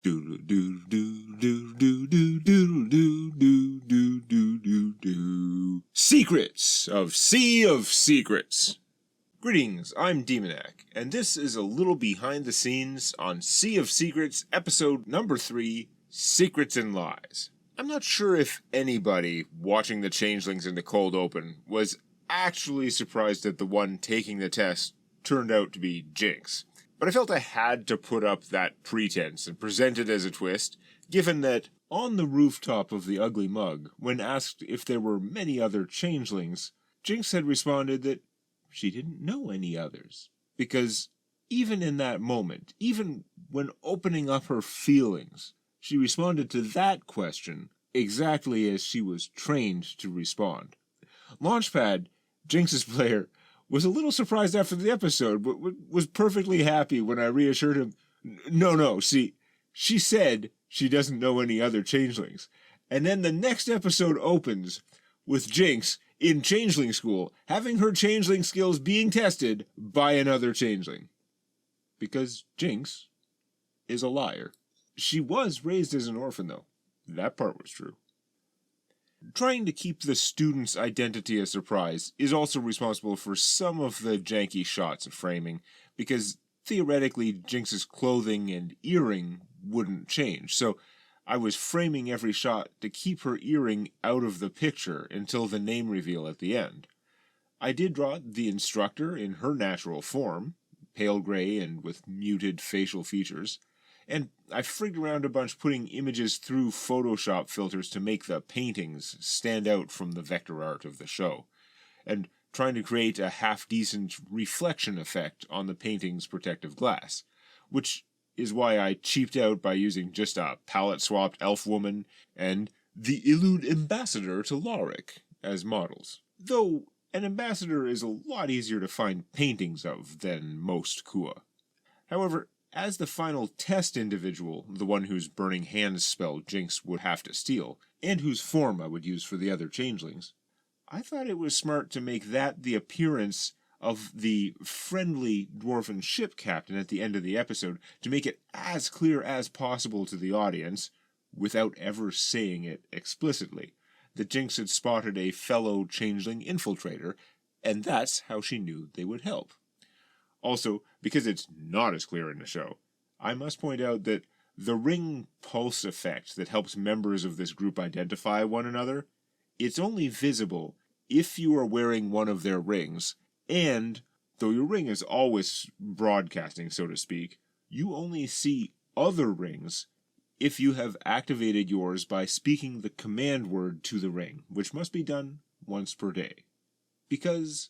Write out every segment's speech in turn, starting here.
Doodle doo doo doo doo doo doo doo doo doo doo doo doo. Secrets of Sea of Secrets. Greetings, I'm Demonac, and this is a little behind the scenes on Sea of Secrets episode number 3, Secrets and Lies. I'm not sure if anybody watching the Changelings in the cold open was actually surprised that the one taking the test turned out to be Jinx. But I felt I had to put up that pretense and present it as a twist, given that on the rooftop of the Ugly Mug, when asked if there were many other changelings, Jinx had responded that she didn't know any others. Because even in that moment, even when opening up her feelings, she responded to that question exactly as she was trained to respond. Launchpad, Jinx's player, was a little surprised after the episode, but was perfectly happy when I reassured him, no, see, she said she doesn't know any other changelings. And then the next episode opens with Jinx in Changeling School, having her changeling skills being tested by another changeling. Because Jinx is a liar. She was raised as an orphan, though. That part was true. Trying to keep the student's identity a surprise is also responsible for some of the janky shots and framing, because theoretically Jinx's clothing and earring wouldn't change, so I was framing every shot to keep her earring out of the picture until the name reveal at the end. I did draw the instructor in her natural form, pale gray and with muted facial features, and I frigged around a bunch putting images through Photoshop filters to make the paintings stand out from the vector art of the show, and trying to create a half-decent reflection effect on the painting's protective glass, which is why I cheaped out by using just a palette-swapped elf woman and the Illud ambassador to Lorik as models. Though an ambassador is a lot easier to find paintings of than most Kua. However, as the final test individual, the one whose Burning Hands spell Jinx would have to steal, and whose form I would use for the other changelings, I thought it was smart to make that the appearance of the friendly dwarven ship captain at the end of the episode, to make it as clear as possible to the audience, without ever saying it explicitly, that Jinx had spotted a fellow changeling infiltrator, and that's how she knew they would help. Also, because it's not as clear in the show, I must point out that the ring pulse effect that helps members of this group identify one another, it's only visible if you are wearing one of their rings, and, though your ring is always broadcasting, so to speak, you only see other rings if you have activated yours by speaking the command word to the ring, which must be done once per day. Because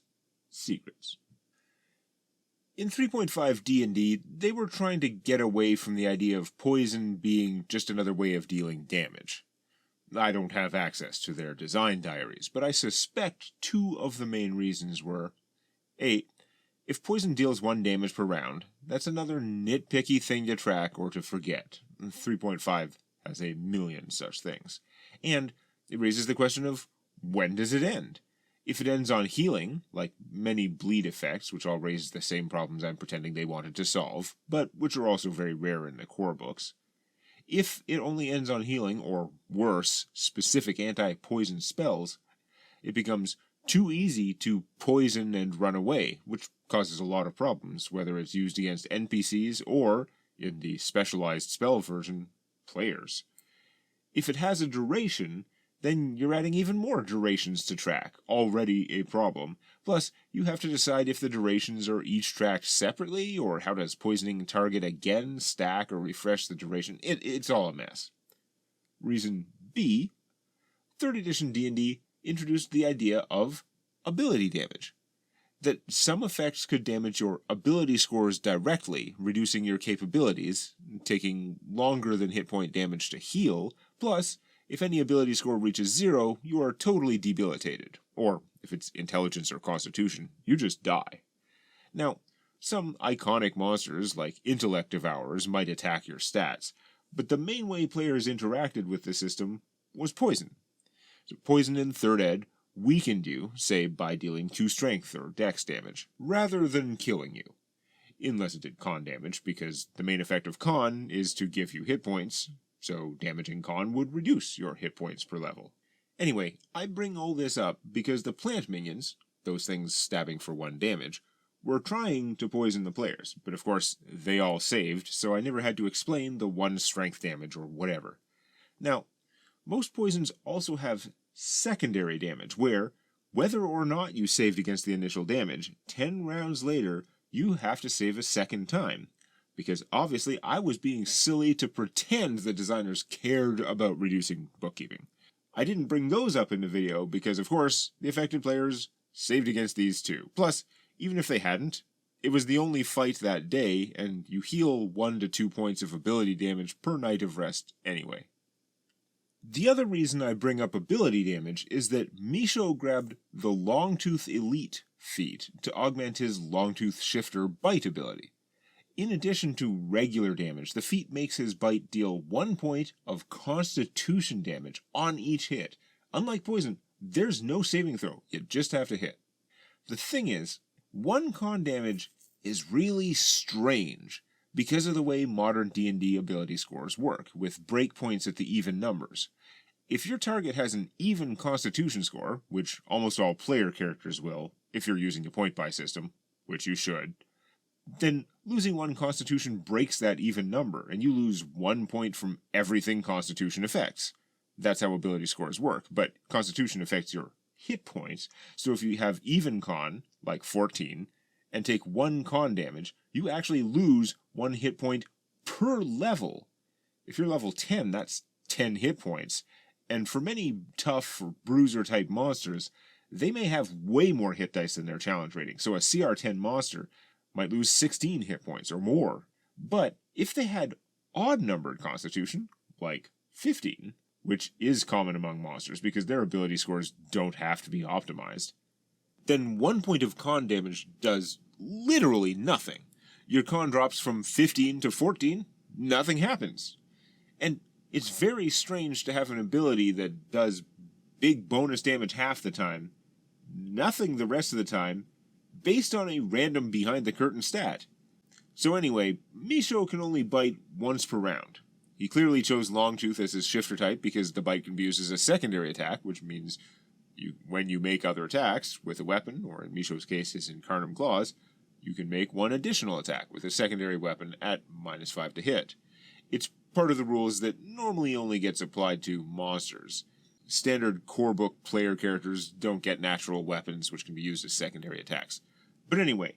secrets. In 3.5 D&D, they were trying to get away from the idea of poison being just another way of dealing damage. I don't have access to their design diaries, but I suspect two of the main reasons were: 8. If poison deals 1 damage per round, that's another nitpicky thing to track or to forget. 3.5 has a million such things. And it raises the question of, when does it end? If it ends on healing, like many bleed effects, which all raise the same problems I'm pretending they wanted to solve, but which are also very rare in the core books. If it only ends on healing, or worse, specific anti-poison spells, it becomes too easy to poison and run away, which causes a lot of problems, whether it's used against NPCs or, in the specialized spell version, players. If it has a duration, then you're adding even more durations to track, already a problem. Plus, you have to decide if the durations are each tracked separately, or how does poisoning target again, stack, or refresh the duration. It's all a mess. Reason B, 3rd edition D&D introduced the idea of ability damage. That some effects could damage your ability scores directly, reducing your capabilities, taking longer than hit point damage to heal, plus, if any ability score reaches 0, you are totally debilitated, or, if it's intelligence or constitution, you just die. Now, some iconic monsters, like Intellect Devourers, might attack your stats, but the main way players interacted with the system was poison. So poison in 3rd Ed weakened you, say by dealing 2 strength or dex damage, rather than killing you. unless it did con damage, because the main effect of con is to give you hit points, so damaging con would reduce your hit points per level. Anyway, I bring all this up because the plant minions, those things stabbing for 1 damage, were trying to poison the players, but of course they all saved, so I never had to explain the 1 strength damage or whatever. Now, most poisons also have secondary damage, where, whether or not you saved against the initial damage, 10 rounds later, you have to save a second time. Because obviously I was being silly to pretend the designers cared about reducing bookkeeping. I didn't bring those up in the video because, of course, the affected players saved against these too. Plus, even if they hadn't, it was the only fight that day, and you heal 1 to 2 points of ability damage per night of rest anyway. The other reason I bring up ability damage is that Misho grabbed the Longtooth Elite feat to augment his Longtooth Shifter bite ability. In addition to regular damage, the feat makes his bite deal 1 point of constitution damage on each hit. Unlike poison, there's no saving throw, you just have to hit. The thing is, 1 con damage is really strange because of the way modern D&D ability scores work, with breakpoints at the even numbers. If your target has an even constitution score, which almost all player characters will, if you're using a point-buy system, which you should, then losing 1 constitution breaks that even number, and you lose 1 point from everything constitution affects. That's how ability scores work, but constitution affects your hit points, so if you have even con, like 14, and take 1 con damage, you actually lose 1 hit point per level. If you're level 10, that's 10 hit points, and for many tough or bruiser type monsters, they may have way more hit dice than their challenge rating, so a CR10 monster might lose 16 hit points or more. But if they had odd-numbered constitution, like 15, which is common among monsters because their ability scores don't have to be optimized, then 1 point of con damage does literally nothing. Your con drops from 15 to 14, nothing happens. And it's very strange to have an ability that does big bonus damage half the time, nothing the rest of the time, based on a random behind-the-curtain stat. So anyway, Misho can only bite once per round. He clearly chose Longtooth as his shifter type because the bite can be used as a secondary attack, which means when you make other attacks with a weapon, or in Misho's case his Incarnum claws, you can make 1 additional attack with a secondary weapon at -5 to hit. It's part of the rules that normally only gets applied to monsters. Standard core book player characters don't get natural weapons which can be used as secondary attacks. But anyway,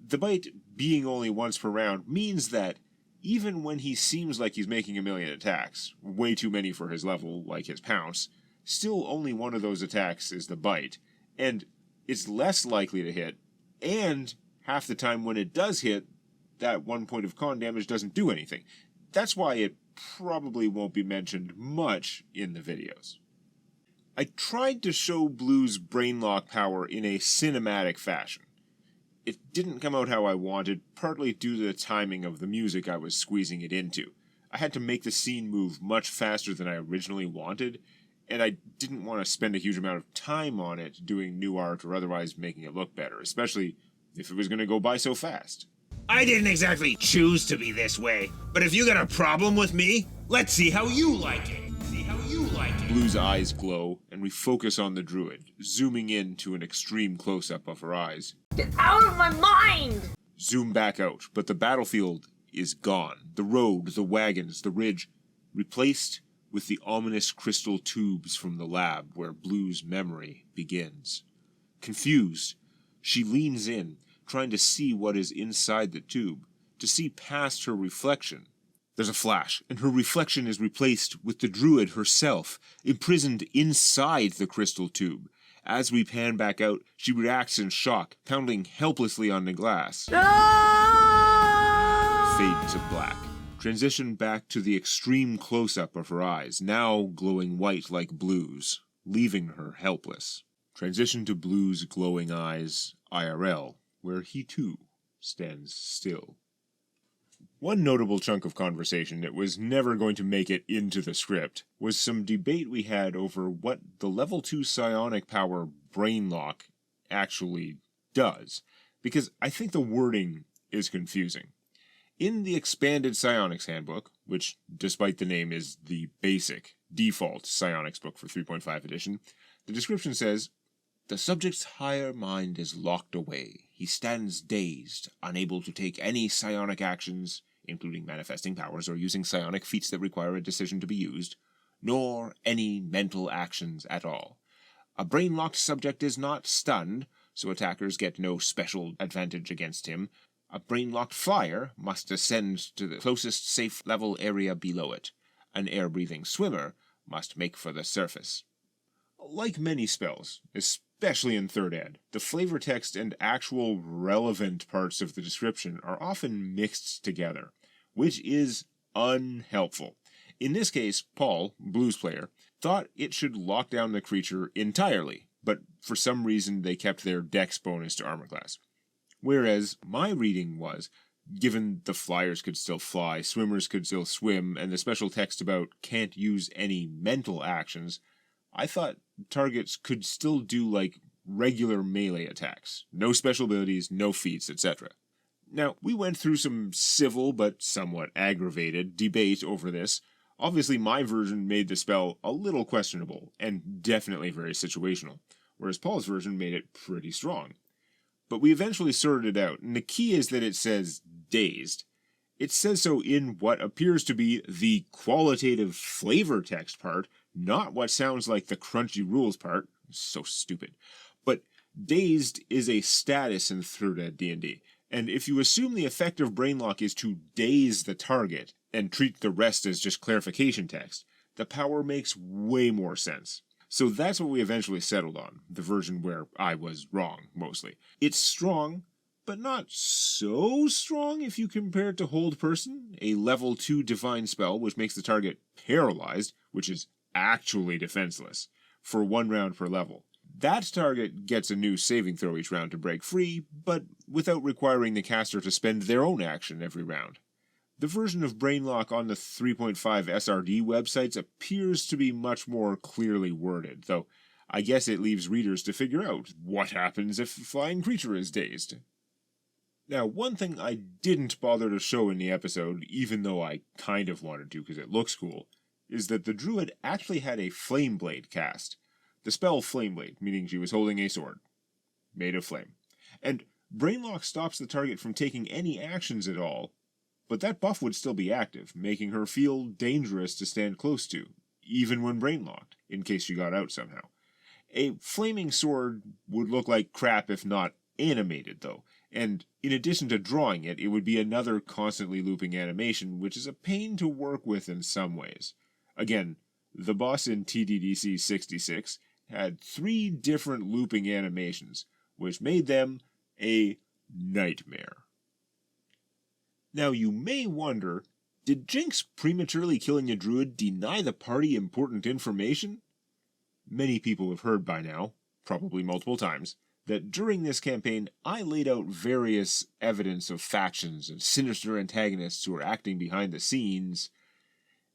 the bite being only once per round means that even when he seems like he's making 1,000,000 attacks, way too many for his level, like his pounce, still only 1 of those attacks is the bite, and it's less likely to hit, and half the time when it does hit, that 1 point of con damage doesn't do anything. That's why it probably won't be mentioned much in the videos. I tried to show Blue's brainlock power in a cinematic fashion. It didn't come out how I wanted, partly due to the timing of the music I was squeezing it into. I had to make the scene move much faster than I originally wanted, and I didn't want to spend a huge amount of time on it doing new art or otherwise making it look better, especially if it was going to go by so fast. I didn't exactly choose to be this way, but if you got a problem with me, let's see how you like it. Blue's eyes glow, and we focus on the druid, zooming in to an extreme close-up of her eyes. Get out of my mind! Zoom back out, but the battlefield is gone. The road, the wagons, the ridge, replaced with the ominous crystal tubes from the lab where Blue's memory begins. Confused, she leans in, trying to see what is inside the tube, to see past her reflection. There's a flash, and her reflection is replaced with the druid herself, imprisoned inside the crystal tube. As we pan back out, she reacts in shock, pounding helplessly on the glass. No! Fade to black. Transition back to the extreme close-up of her eyes, now glowing white like Blue's, leaving her helpless. Transition to Blue's glowing eyes, IRL, where he too stands still. One notable chunk of conversation that was never going to make it into the script was some debate we had over what the level 2 psionic power Brainlock actually does, because I think the wording is confusing. In the expanded psionics handbook, which, despite the name, is the basic, default psionics book for 3.5 edition, the description says, "The subject's higher mind is locked away. He stands dazed, unable to take any psionic actions, including manifesting powers or using psionic feats that require a decision to be used, nor any mental actions at all. A brain-locked subject is not stunned, so attackers get no special advantage against him. A brain-locked flyer must ascend to the closest safe level area below it. An air-breathing swimmer must make for the surface." Like many spells, especially in 3rd ed, the flavor text and actual relevant parts of the description are often mixed together, which is unhelpful. In this case, Paul, blues player, thought it should lock down the creature entirely, but for some reason they kept their dex bonus to armor class. Whereas my reading was, given the flyers could still fly, swimmers could still swim, and the special text about can't use any mental actions, I thought targets could still do like regular melee attacks. No special abilities, no feats, etc. Now, we went through some civil but somewhat aggravated debate over this. Obviously, my version made the spell a little questionable, and definitely very situational, whereas Paul's version made it pretty strong. But we eventually sorted it out, and the key is that it says dazed. It says so in what appears to be the qualitative flavor text part, not what sounds like the crunchy rules part. So stupid. But dazed is a status in 3rd ed D&D, and if you assume the effect of Brainlock is to daze the target and treat the rest as just clarification text, the power makes way more sense. So that's what we eventually settled on, the version where I was wrong, mostly. It's strong, but not so strong if you compare it to Hold Person, a level 2 divine spell which makes the target paralyzed, which is actually defenseless, for 1 round per level. That target gets a new saving throw each round to break free, but without requiring the caster to spend their own action every round. The version of Brainlock on the 3.5 SRD websites appears to be much more clearly worded, though I guess it leaves readers to figure out what happens if a flying creature is dazed. Now, one thing I didn't bother to show in the episode, even though I kind of wanted to because it looks cool, is that the druid actually had a flame blade cast. The spell Flame Blade, meaning she was holding a sword, made of flame. And Brainlock stops the target from taking any actions at all, but that buff would still be active, making her feel dangerous to stand close to, even when brainlocked, in case she got out somehow. A flaming sword would look like crap if not animated, though, and in addition to drawing it, it would be another constantly looping animation, which is a pain to work with in some ways. Again, the boss in TDDC 66 had 3 different looping animations, which made them a nightmare. Now you may wonder, did Jinx prematurely killing a druid deny the party important information? Many people have heard by now, probably multiple times, that during this campaign I laid out various evidence of factions and sinister antagonists who are acting behind the scenes,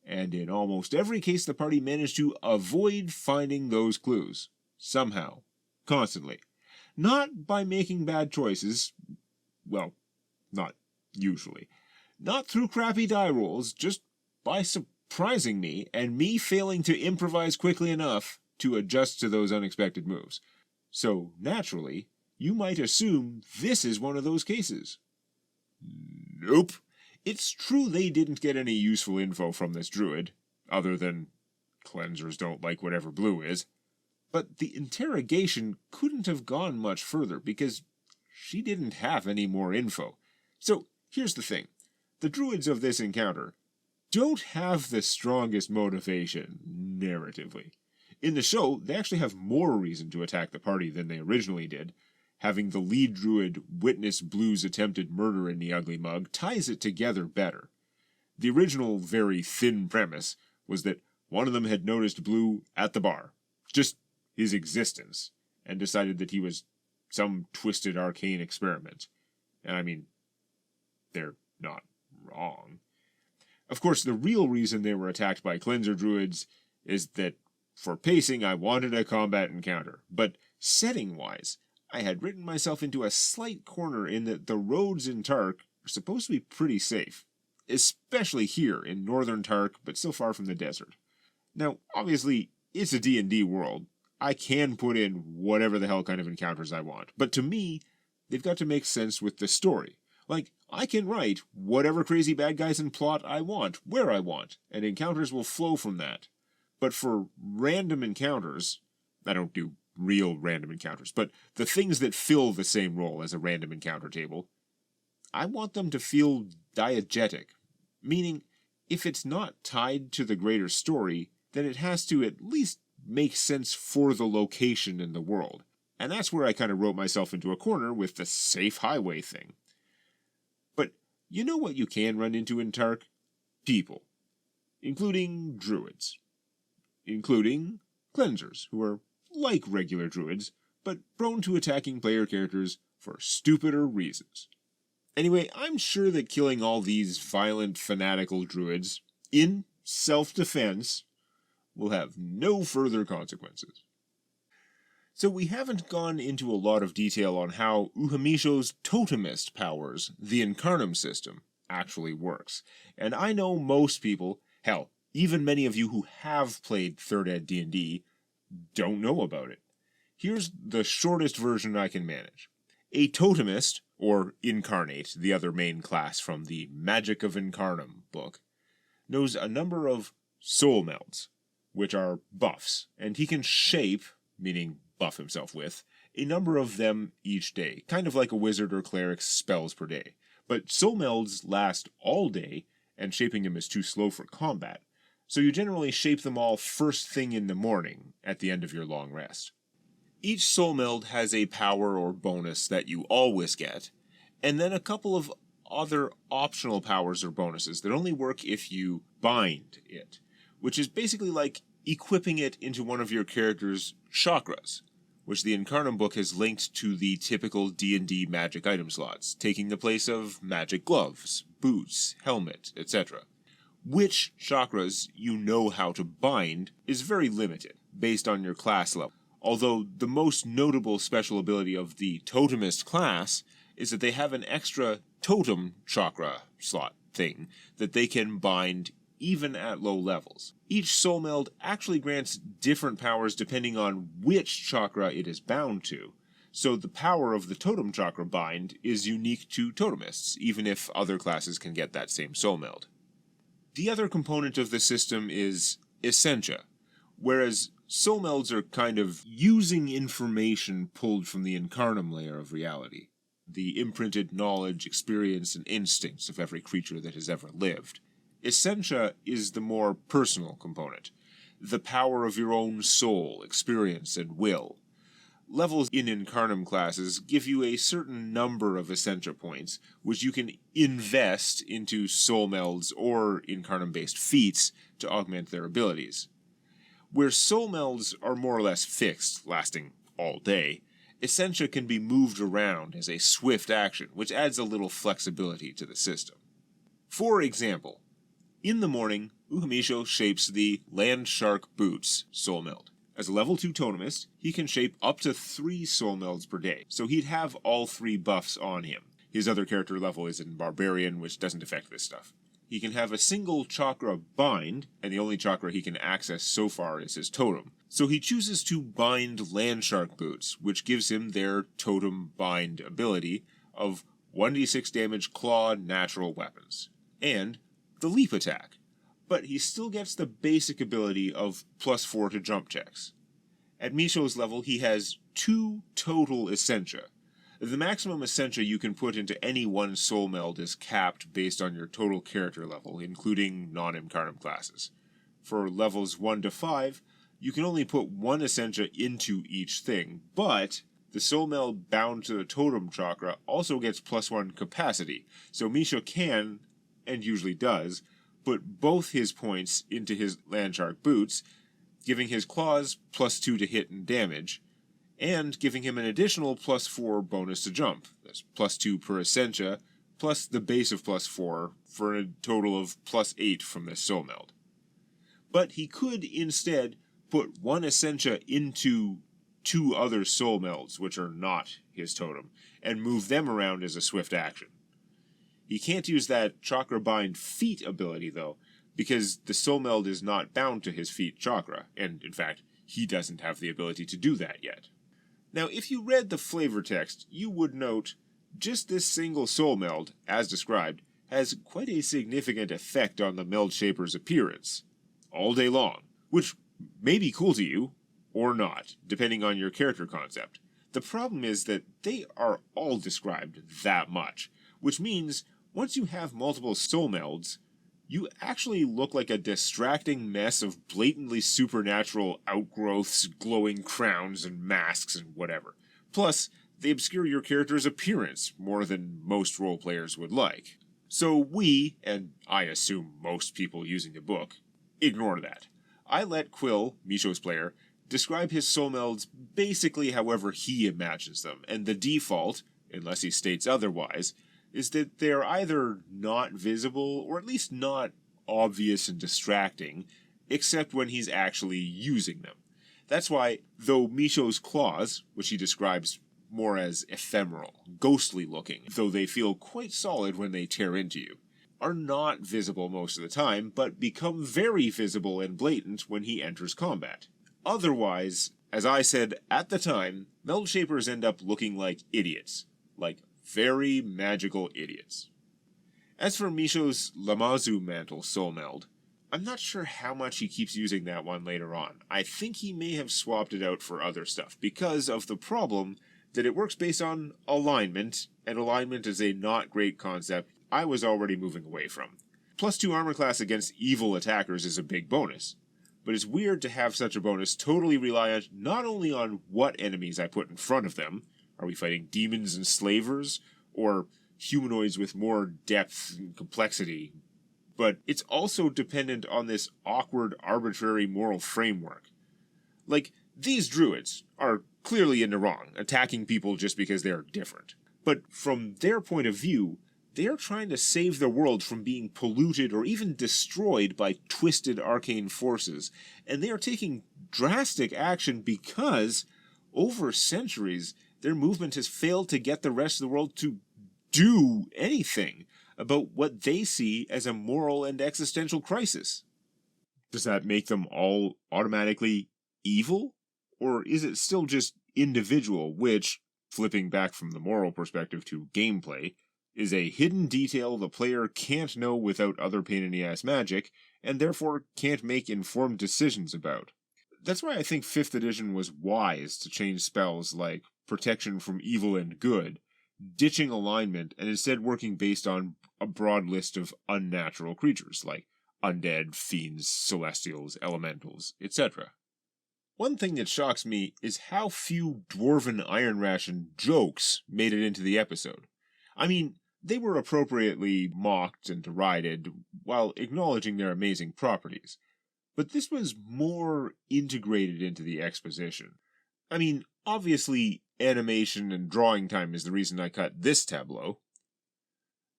and in almost every case the party managed to avoid finding those clues. Somehow. Constantly. Not by making bad choices, well, not usually. Not through crappy die rolls, just by surprising me, and me failing to improvise quickly enough to adjust to those unexpected moves. So, naturally, you might assume this is one of those cases. Nope. It's true they didn't get any useful info from this druid, other than cleansers don't like whatever blue is. But the interrogation couldn't have gone much further, because she didn't have any more info. So, here's the thing. The druids of this encounter don't have the strongest motivation, narratively. In the show, they actually have more reason to attack the party than they originally did. Having the lead druid witness Blue's attempted murder in the Ugly Mug ties it together better. The original, very thin premise was that one of them had noticed Blue at the bar, just his existence, and decided that he was some twisted arcane experiment. And I mean, they're not wrong. Of course, the real reason they were attacked by cleanser druids is that for pacing I wanted a combat encounter, but setting-wise, I had written myself into a slight corner in that the roads in Tark are supposed to be pretty safe, especially here in northern Tark, but still far from the desert. Now, obviously, it's a D&D world. I can put in whatever the hell kind of encounters I want, but to me, they've got to make sense with the story. Like, I can write whatever crazy bad guys and plot I want, where I want, and encounters will flow from that. But for random encounters, I don't do real random encounters, but the things that fill the same role as a random encounter table, I want them to feel diegetic, meaning if it's not tied to the greater story, then it has to at least make sense for the location in the world. And that's where I kind of wrote myself into a corner with the safe highway thing. But you know what you can run into in Tark? People. Including druids. Including cleansers, who are like regular druids, but prone to attacking player characters for stupider reasons. Anyway, I'm sure that killing all these violent, fanatical druids, in self-defense, will have no further consequences. So we haven't gone into a lot of detail on how Uhamisho's totemist powers, the Incarnum system, actually works. And I know most people, hell, even many of you who have played 3rd Ed D&D, don't know about it. Here's the shortest version I can manage. A totemist, or incarnate, the other main class from the Magic of Incarnum book, knows a number of Soulmelds, which are buffs, and he can shape, meaning buff himself with, a number of them each day, kind of like a wizard or cleric's spells per day. But Soulmelds last all day, and shaping them is too slow for combat, so you generally shape them all first thing in the morning, at the end of your long rest. Each Soulmeld has a power or bonus that you always get, and then a couple of other optional powers or bonuses that only work if you bind it, which is basically like equipping it into one of your character's chakras, which the Incarnum book has linked to the typical D&D magic item slots, taking the place of magic gloves, boots, helmet, etc. Which chakras you know how to bind is very limited, based on your class level, although the most notable special ability of the Totemist class is that they have an extra totem chakra slot thing that they can bind even at low levels. Each Soulmeld actually grants different powers depending on which chakra it is bound to, so the power of the totem chakra bind is unique to Totemists, even if other classes can get that same Soulmeld. The other component of the system is Essentia, whereas Soulmelds are kind of using information pulled from the Incarnum layer of reality, the imprinted knowledge, experience, and instincts of every creature that has ever lived. Essentia is the more personal component, the power of your own soul, experience, and will. Levels in Incarnum classes give you a certain number of Essentia points, which you can invest into Soulmelds or Incarnum-based feats to augment their abilities. Where Soulmelds are more or less fixed, lasting all day, Essentia can be moved around as a swift action, which adds a little flexibility to the system. For example, in the morning, Uhamisho shapes the Land Shark Boots Soulmeld. As a level 2 totemist, he can shape up to 3 Soulmelds per day, so he'd have all 3 buffs on him. His other character level is in Barbarian, which doesn't affect this stuff. He can have a single chakra bind, and the only chakra he can access so far is his totem. So he chooses to bind Landshark Boots, which gives him their totem bind ability of 1d6 damage claw natural weapons, and the leap attack. But he still gets the basic ability of +4 to jump checks. At Misho's level, he has 2 total Essentia. The maximum Essentia you can put into any one Soulmeld is capped based on your total character level, including non-Incarnum classes. For levels 1 to 5, you can only put 1 Essentia into each thing, but the Soulmeld bound to the Totem Chakra also gets +1 capacity, so Misho can, and usually does, put both his points into his Landshark Boots, giving his claws +2 to hit and damage, and giving him an additional +4 bonus to jump. That's +2 per Essentia, plus the base of +4, for a total of +8 from this Soulmeld. But he could instead put 1 Essentia into 2 other Soulmelds, which are not his totem, and move them around as a swift action. He can't use that Chakra Bind feat ability, though, because the Soulmeld is not bound to his feat chakra, and in fact, he doesn't have the ability to do that yet. Now, if you read the flavor text, you would note just this single Soulmeld, as described, has quite a significant effect on the Meld Shaper's appearance, all day long, which may be cool to you, or not, depending on your character concept. The problem is that they are all described that much, which means once you have multiple Soulmelds, you actually look like a distracting mess of blatantly supernatural outgrowths, glowing crowns, and masks, and whatever. Plus, they obscure your character's appearance more than most role players would like. So we, and I assume most people using the book, ignore that. I let Quill, Misho's player, describe his Soulmelds basically however he imagines them, and the default, unless he states otherwise, is that they're either not visible, or at least not obvious and distracting, except when he's actually using them. That's why, though Misho's claws, which he describes more as ephemeral, ghostly looking, though they feel quite solid when they tear into you, are not visible most of the time, but become very visible and blatant when he enters combat. Otherwise, as I said at the time, Meld Shapers end up looking like idiots. Like very magical idiots. As for Misho's Lamazu Mantle Soulmeld, I'm not sure how much he keeps using that one later on. I think he may have swapped it out for other stuff, because of the problem that it works based on alignment, and alignment is a not great concept I was already moving away from. +2 armor class against evil attackers is a big bonus, but it's weird to have such a bonus totally reliant not only on what enemies I put in front of them, are we fighting demons and slavers, or humanoids with more depth and complexity, but it's also dependent on this awkward, arbitrary moral framework. Like, these druids are clearly in the wrong, attacking people just because they're different. But from their point of view, they're trying to save the world from being polluted or even destroyed by twisted arcane forces, and they are taking drastic action because, over centuries, their movement has failed to get the rest of the world to do anything about what they see as a moral and existential crisis. Does that make them all automatically evil? Or is it still just individual, which, flipping back from the moral perspective to gameplay, is a hidden detail the player can't know without other pain-in-the-ass magic, and therefore can't make informed decisions about? That's why I think 5th edition was wise to change spells like Protection from Evil and Good, ditching alignment and instead working based on a broad list of unnatural creatures like undead, fiends, celestials, elementals, etc. One thing that shocks me is how few Dwarven Iron Ration jokes made it into the episode. I mean, they were appropriately mocked and derided while acknowledging their amazing properties, but this was more integrated into the exposition. I mean, obviously, animation and drawing time is the reason I cut this tableau.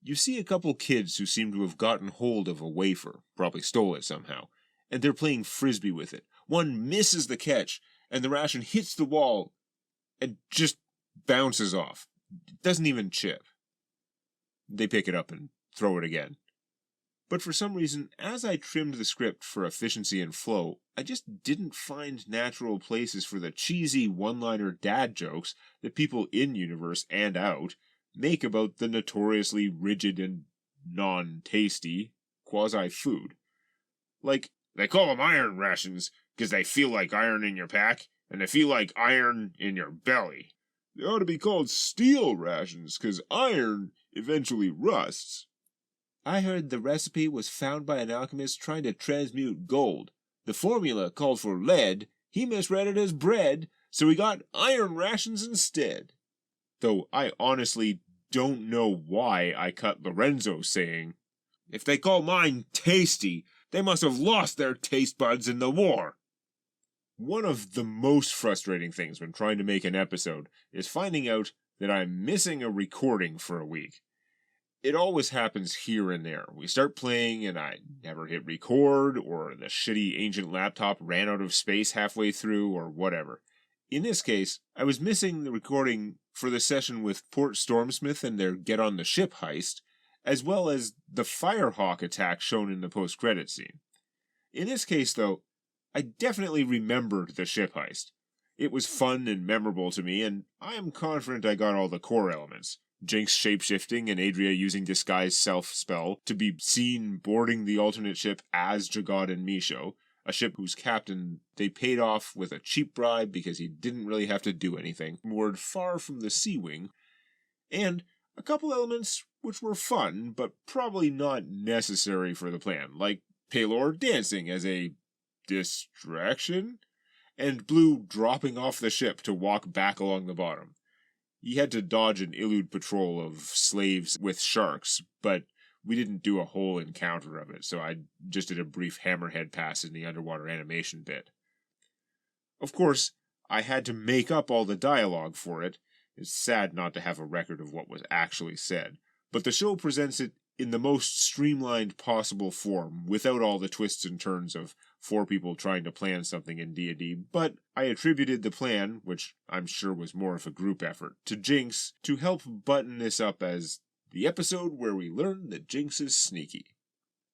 You see a couple kids who seem to have gotten hold of a wafer, probably stole it somehow, and they're playing frisbee with it. One misses the catch, and the ration hits the wall and just bounces off. It doesn't even chip. They pick it up and throw it again. But for some reason, as I trimmed the script for efficiency and flow, I just didn't find natural places for the cheesy one-liner dad jokes that people in-universe and out make about the notoriously rigid and non-tasty quasi-food. Like, they call them iron rations because they feel like iron in your pack, and they feel like iron in your belly. They ought to be called steel rations because iron eventually rusts. I heard the recipe was found by an alchemist trying to transmute gold. The formula called for lead, he misread it as bread, so he got iron rations instead. Though I honestly don't know why I cut Lorenzo's saying, "If they call mine tasty, they must have lost their taste buds in the war." One of the most frustrating things when trying to make an episode is finding out that I'm missing a recording for a week. It always happens here and there. We start playing and I never hit record, or the shitty ancient laptop ran out of space halfway through, or whatever. In this case, I was missing the recording for the session with Port Stormsmith and their Get on the Ship heist, as well as the Firehawk attack shown in the post-credit scene. In this case, though, I definitely remembered the ship heist. It was fun and memorable to me, and I am confident I got all the core elements. Jinx shapeshifting and Adria using Disguise Self-spell to be seen boarding the alternate ship as Jagad and Misho, a ship whose captain they paid off with a cheap bribe because he didn't really have to do anything, moored far from the sea wing, and a couple elements which were fun, but probably not necessary for the plan, like Paylor dancing as a distraction, and Blue dropping off the ship to walk back along the bottom. He had to dodge an Illud patrol of slaves with sharks, but we didn't do a whole encounter of it, so I just did a brief hammerhead pass in the underwater animation bit. Of course, I had to make up all the dialogue for it. It's sad not to have a record of what was actually said, but the show presents it in the most streamlined possible form, without all the twists and turns of 4 people trying to plan something in D&D, but I attributed the plan, which I'm sure was more of a group effort, to Jinx to help button this up as the episode where we learn that Jinx is sneaky.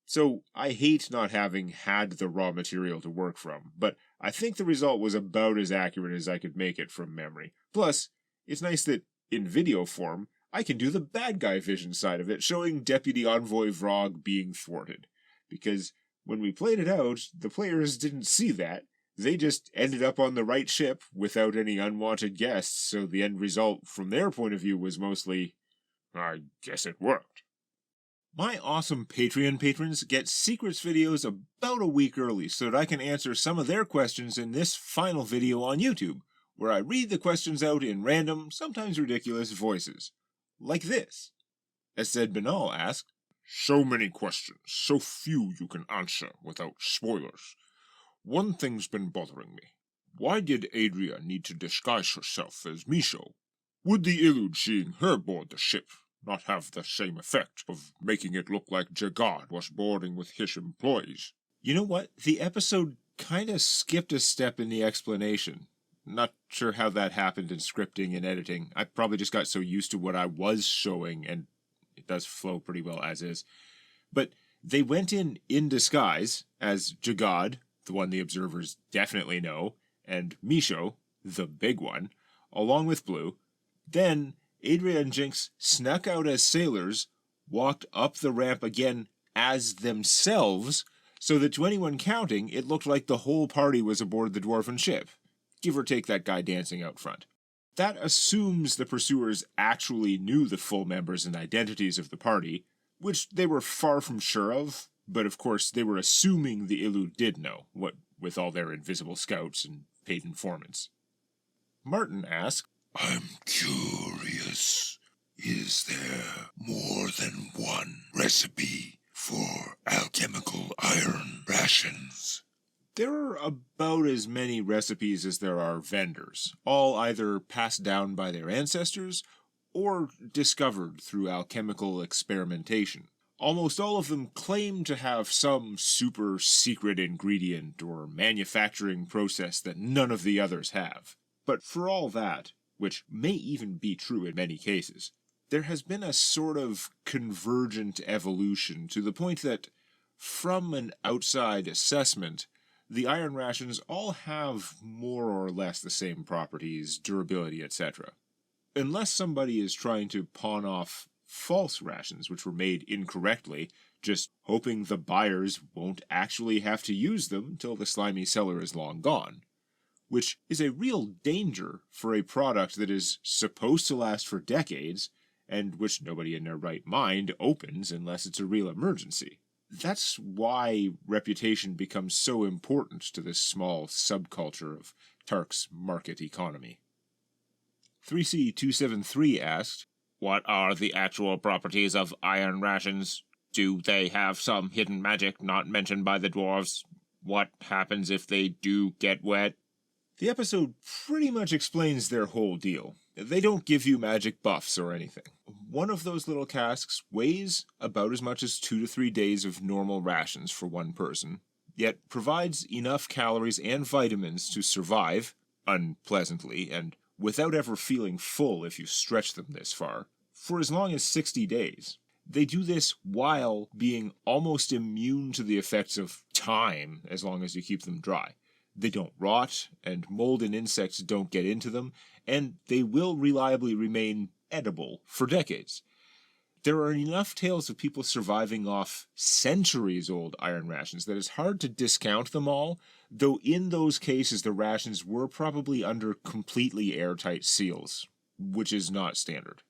So I hate not having had the raw material to work from, but I think the result was about as accurate as I could make it from memory. Plus, it's nice that, in video form, I can do the bad guy vision side of it, showing Deputy Envoy Vrog being thwarted. Because when we played it out, the players didn't see that. They just ended up on the right ship without any unwanted guests, so the end result from their point of view was mostly, I guess it worked. My awesome Patreon patrons get Secrets videos about a week early so that I can answer some of their questions in this final video on YouTube, where I read the questions out in random, sometimes ridiculous voices. Like this. Essed Banal asked, So many questions, so few you can answer without spoilers. One thing's been bothering me. Why did Adria need to disguise herself as Misho? Would the Illud seeing her board the ship not have the same effect of making it look like Jagad was boarding with his employees? You know what? The episode kinda skipped a step in the explanation. Not sure how that happened in scripting and editing. I probably just got so used to what I was showing, and it does flow pretty well as is. But they went in disguise as Jagad, the one the observers definitely know, and Misho, the big one, along with Blue. Then Adria and Jinx snuck out as sailors, walked up the ramp again as themselves, so that to anyone counting, it looked like the whole party was aboard the dwarven ship. Give or take that guy dancing out front. That assumes the pursuers actually knew the full members and identities of the party, which they were far from sure of, but of course they were assuming the Illud did know, what with all their invisible scouts and paid informants. Martin asked, I'm curious. Is there more than one recipe for alchemical iron rations? There are about as many recipes as there are vendors, all either passed down by their ancestors or discovered through alchemical experimentation. Almost all of them claim to have some super secret ingredient or manufacturing process that none of the others have. But for all that, which may even be true in many cases, there has been a sort of convergent evolution to the point that, from an outside assessment, the Iron Rations all have more or less the same properties, durability, etc. Unless somebody is trying to pawn off false rations which were made incorrectly, just hoping the buyers won't actually have to use them till the slimy seller is long gone. Which is a real danger for a product that is supposed to last for decades, and which nobody in their right mind opens unless it's a real emergency. That's why reputation becomes so important to this small subculture of Tark's market economy. 3C273 asked, What are the actual properties of iron rations? Do they have some hidden magic not mentioned by the dwarves? What happens if they do get wet? The episode pretty much explains their whole deal. They don't give you magic buffs or anything. One of those little casks weighs about as much as 2 to 3 days of normal rations for one person, yet provides enough calories and vitamins to survive, unpleasantly, and without ever feeling full if you stretch them this far, for as long as 60 days. They do this while being almost immune to the effects of time as long as you keep them dry. They don't rot, and mold and insects don't get into them, and they will reliably remain edible for decades. There are enough tales of people surviving off centuries-old iron rations that it's hard to discount them all, though in those cases the rations were probably under completely airtight seals, which is not standard.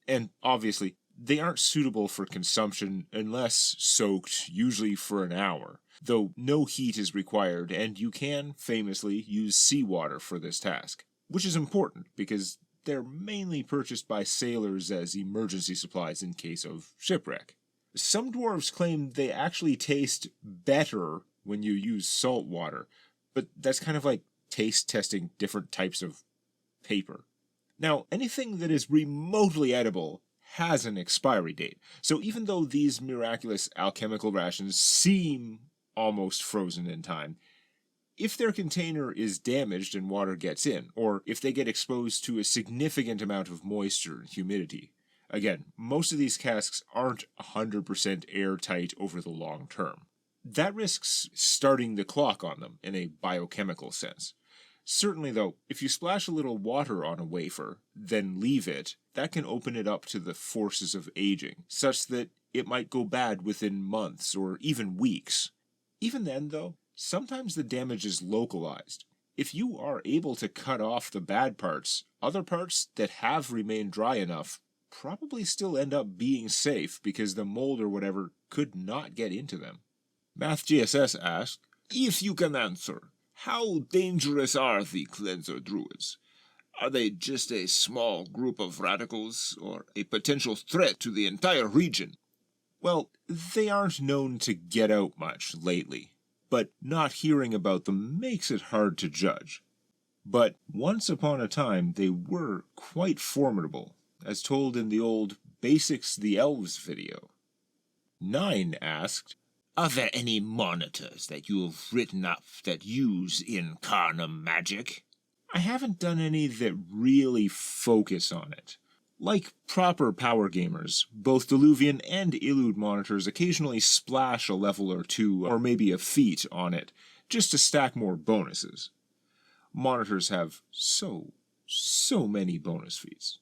And obviously, they aren't suitable for consumption unless soaked, usually for an hour, though no heat is required, and you can, famously, use seawater for this task, which is important because they're mainly purchased by sailors as emergency supplies in case of shipwreck. Some dwarves claim they actually taste better when you use salt water, but that's kind of like taste testing different types of paper. Now, anything that is remotely edible has an expiry date, so even though these miraculous alchemical rations seem almost frozen in time, if their container is damaged and water gets in, or if they get exposed to a significant amount of moisture and humidity, again, most of these casks aren't 100% airtight over the long term. That risks starting the clock on them in a biochemical sense. Certainly, though, if you splash a little water on a wafer, then leave it, that can open it up to the forces of aging, such that it might go bad within months or even weeks. Even then, though, sometimes the damage is localized. If you are able to cut off the bad parts, other parts that have remained dry enough probably still end up being safe because the mold or whatever could not get into them. MathGSS asked, If you can answer, how dangerous are the cleanser druids? Are they just a small group of radicals, or a potential threat to the entire region? Well, they aren't known to get out much lately, but not hearing about them makes it hard to judge. But once upon a time they were quite formidable, as told in the old Basics the Elves video. 9 asked, Are there any monitors that you have written up that use Incarnum magic? I haven't done any that really focus on it. Like proper power gamers, both Diluvian and Illud monitors occasionally splash a level or two, or maybe a feat on it, just to stack more bonuses. Monitors have so many bonus feats.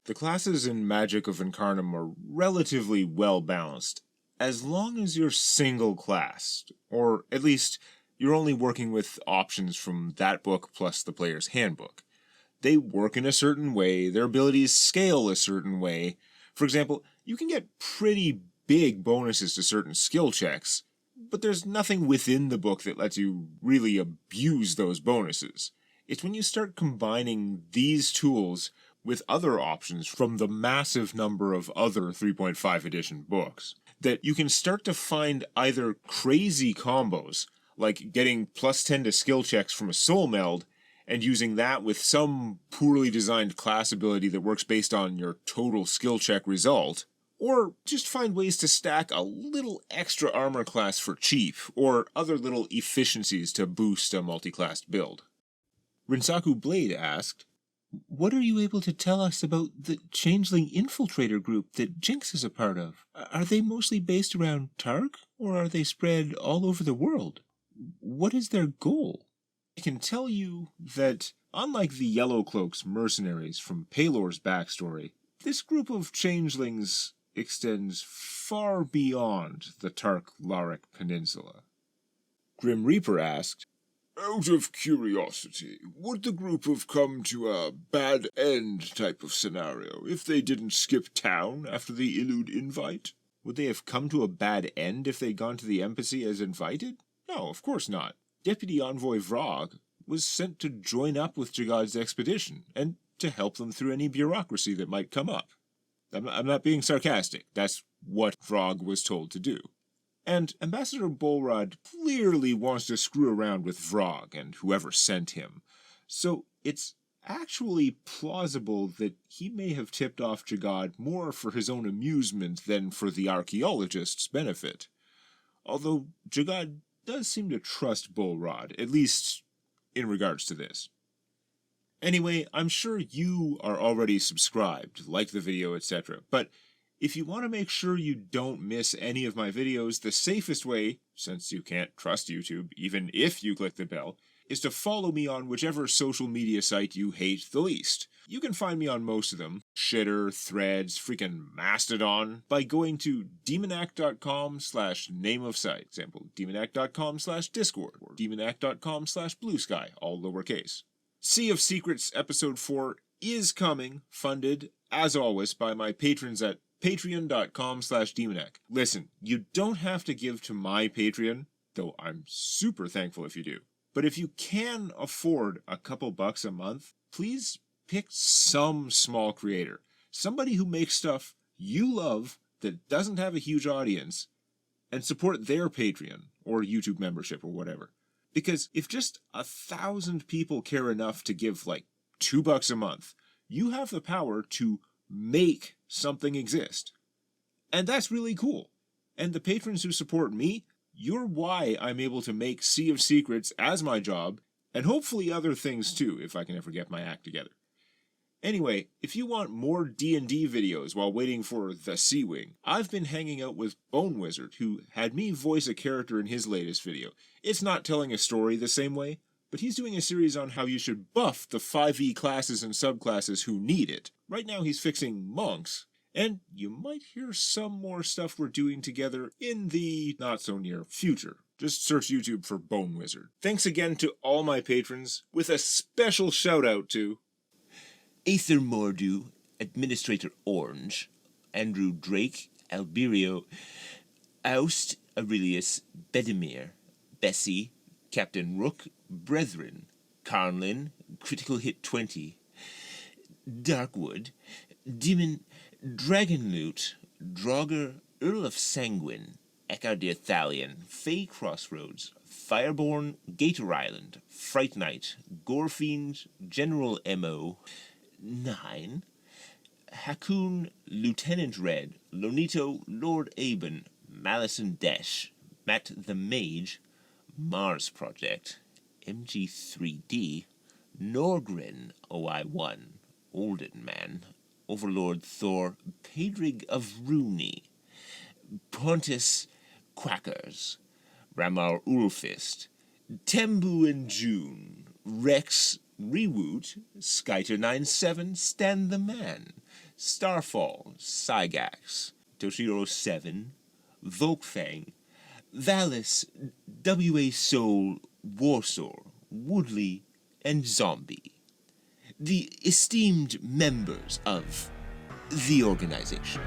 The classes in Magic of Incarnum are relatively well balanced, as long as you're single-classed, or at least you're only working with options from that book plus the player's handbook. They work in a certain way, their abilities scale a certain way. For example, you can get pretty big bonuses to certain skill checks, but there's nothing within the book that lets you really abuse those bonuses. It's when you start combining these tools with other options from the massive number of other 3.5 edition books that you can start to find either crazy combos, like getting +10 to skill checks from a Soulmeld, and using that with some poorly designed class ability that works based on your total skill check result, or just find ways to stack a little extra armor class for cheap, or other little efficiencies to boost a multi-classed build. Rinsaku Blade asked, What are you able to tell us about the Changeling infiltrator group that Jinx is a part of? Are they mostly based around Targ, or are they spread all over the world? What is their goal? I can tell you that, unlike the Yellowcloaks mercenaries from Pelor's backstory, this group of changelings extends far beyond the Tark-Larek Peninsula. Grim Reaper asked, Out of curiosity, would the group have come to a bad end type of scenario if they didn't skip town after the Illud invite? Would they have come to a bad end if they'd gone to the embassy as invited? No, of course not. Deputy Envoy Vrog was sent to join up with Jagad's expedition, and to help them through any bureaucracy that might come up. I'm not being sarcastic. That's what Vrog was told to do. And Ambassador Bolrod clearly wants to screw around with Vrog and whoever sent him. So it's actually plausible that he may have tipped off Jagad more for his own amusement than for the archaeologist's benefit. Although Jagad does seem to trust Bolrod, at least in regards to this. Anyway, I'm sure you are already subscribed, liked the video, etc. But if you want to make sure you don't miss any of my videos, the safest way, since you can't trust YouTube even if you click the bell, is to follow me on whichever social media site you hate the least. You can find me on most of them, Shitter, Threads, freaking Mastodon, by going to demonac.com/name-of-site. Example, demonac.com/discord, or demonac.com/bluesky, all lowercase. Sea of Secrets Episode 4 is coming, funded, as always, by my patrons at patreon.com/Demonac. Listen, you don't have to give to my Patreon, though I'm super thankful if you do. But if you can afford a couple bucks a month, please pick some small creator. Somebody who makes stuff you love that doesn't have a huge audience, and support their Patreon or YouTube membership or whatever. Because if just 1,000 people care enough to give like $2 a month, you have the power to make something exist. And that's really cool. And the patrons who support me, you're why I'm able to make Sea of Secrets as my job, and hopefully other things too, if I can ever get my act together. Anyway, if you want more D&D videos while waiting for the Sea Wing, I've been hanging out with Bone Wizard, who had me voice a character in his latest video. It's not telling a story the same way, but he's doing a series on how you should buff the 5e classes and subclasses who need it. Right now he's fixing monks, and you might hear some more stuff we're doing together in the not-so-near future. Just search YouTube for Bone Wizard. Thanks again to all my patrons, with a special shout-out to Aether Mordu, Administrator Orange, Andrew Drake, Alberio, Aust, Aurelius, Bedimir, Bessie, Captain Rook, Brethren, Carnlin, Critical Hit 20, Darkwood, Demon, Dragonloot, Draugr, Earl of Sanguine, Eckardir Thalion, Fey Crossroads, Fireborn, Gator Island, Fright Knight, Gorefiend, General M.O., 9, Hakoon, Lieutenant Red, Lonito, Lord Aben, Malison Desh, Matt the Mage, Mars Project, MG3D, Norgren OI1, Olden Man, Overlord Thor, Pedrig of Rooney, Pontus Quackers, Ramar Ulfist, Tembu and June, Rex, Rewoot, Skyter97, Stan the Man, Starfall, Cygax, Toshiro 7, Volkfang, Valis, W.A. Soul, Warsaw, Woodley, and Zombie. The esteemed members of the organization.